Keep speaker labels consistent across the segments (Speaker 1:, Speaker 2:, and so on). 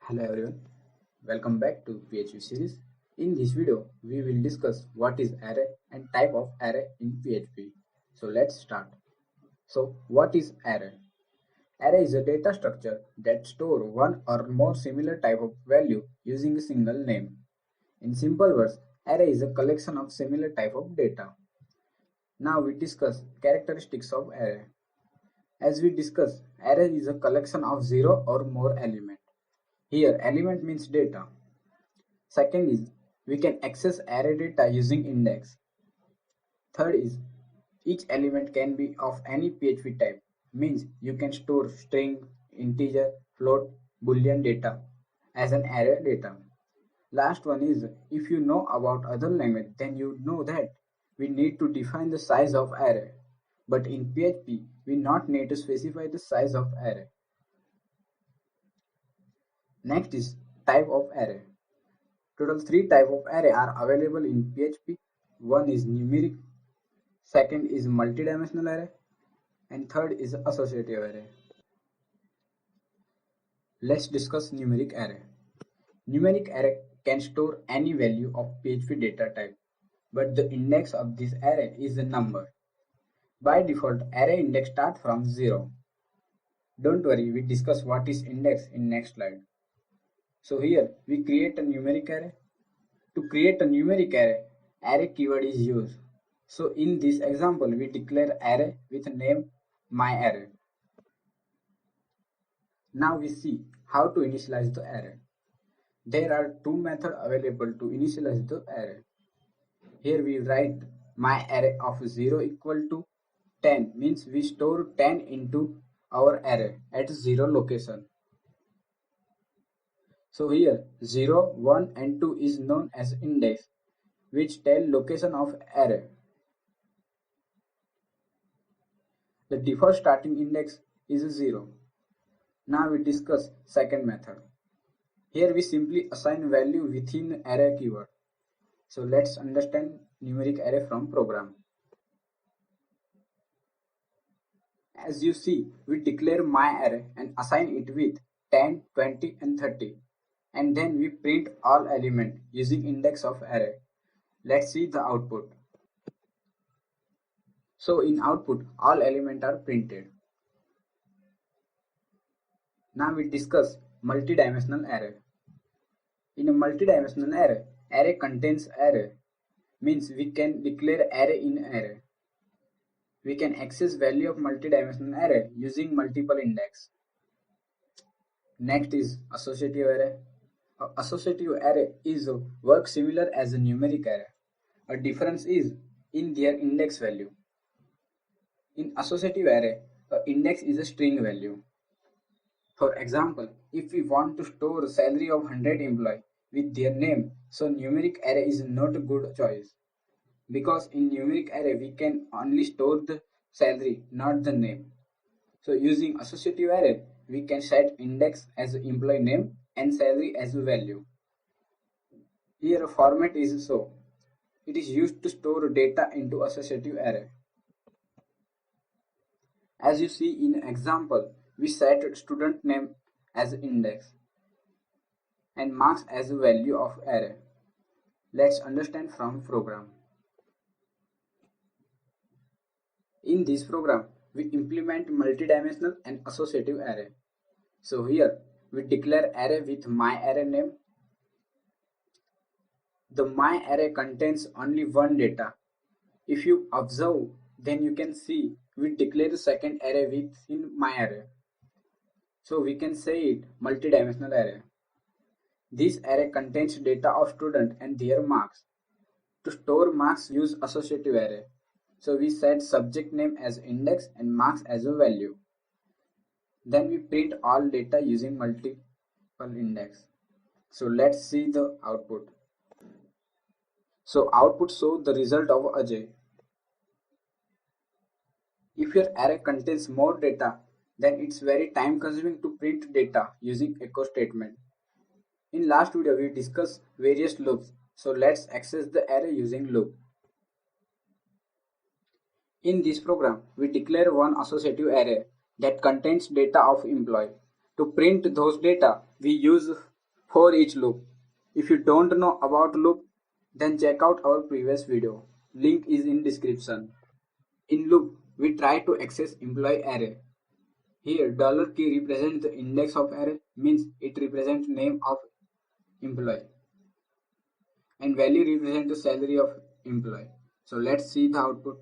Speaker 1: Hello everyone, welcome back to PHP series. In this video, we will discuss what is array and type of array in PHP. So let's start. So what is array? Array is a data structure that store one or more similar type of value using a single name. In simple words, array is a collection of similar type of data. Now we discuss characteristics of array. As we discussed, array is a collection of zero or more elements. Here, element means data. Second is we can access array data using index. Third is each element can be of any PHP type, means you can store string, integer, float, boolean data as an array data. Last one is if you know about other language, then you know that we need to define the size of array. But in PHP, we not need to specify the size of array. Next is type of array. Total three types of array are available in PHP. One is numeric, second is multidimensional array, and third is associative array. Let's discuss numeric array. Numeric array can store any value of PHP data type, but the index of this array is a number. By default, array index starts from 0. Don't worry, we discuss what is index in next slide. So here we create a numeric array. To create a numeric array, array keyword is used. So in this example, we declare array with name myArray. Now we see how to initialize the array. There are two methods available to initialize the array. Here we write myArray of 0 equal to 10 means we store 10 into our array at 0 location. So here 0, 1 and 2 is known as index which tell location of array. The default starting index is 0. Now we discuss second method. Here we simply assign value within array keyword. So let's understand numeric array from program. As you see, we declare myArray and assign it with 10, 20 and 30. And then we print all element using index of array. Let's see the output. So in output, all elements are printed. Now we discuss multidimensional array. In a multidimensional array, array contains array, means we can declare array in array. We can access value of multidimensional array using multiple index. Next is associative array. Associative array is work similar as a numeric array. A difference is in their index value. In associative array, a index is a string value. For example, if we want to store salary of 100 employee with their name, so numeric array is not a good choice. Because in numeric array we can only store the salary, not the name. So using associative array, we can set index as employee name and salary as a value. Here a format is so. It is used to store data into associative array. As you see in example, we set student name as index and marks as a value of array. Let's understand from program. In this program, we implement multidimensional and associative array. So here we declare array with myArray name. The myArray contains only one data. If you observe, then you can see we declare the second array within myArray. So we can say it multidimensional array. This array contains data of student and their marks. To store marks, use associative array. So we set subject name as index and marks as a value. Then we print all data using multiple index. So let's see the output. So output shows the result of Ajay. If your array contains more data, then it's very time consuming to print data using echo statement. In last video we discussed various loops. So let's access the array using loop. In this program, we declare one associative array that contains data of employee. To print those data, we use for each loop. If you don't know about loop, then check out our previous video. Link is in description. In loop, we try to access employee array. Here $key represents the index of array, means it represents name of employee, and value represents the salary of employee. So let's see the output.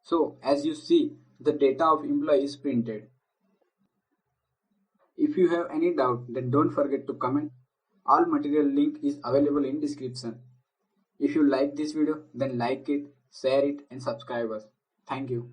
Speaker 1: So as you see, the data of employee is printed. If you have any doubt, then don't forget to comment. All material link is available in description. If you like this video, then like it, share it and subscribe us. Thank you.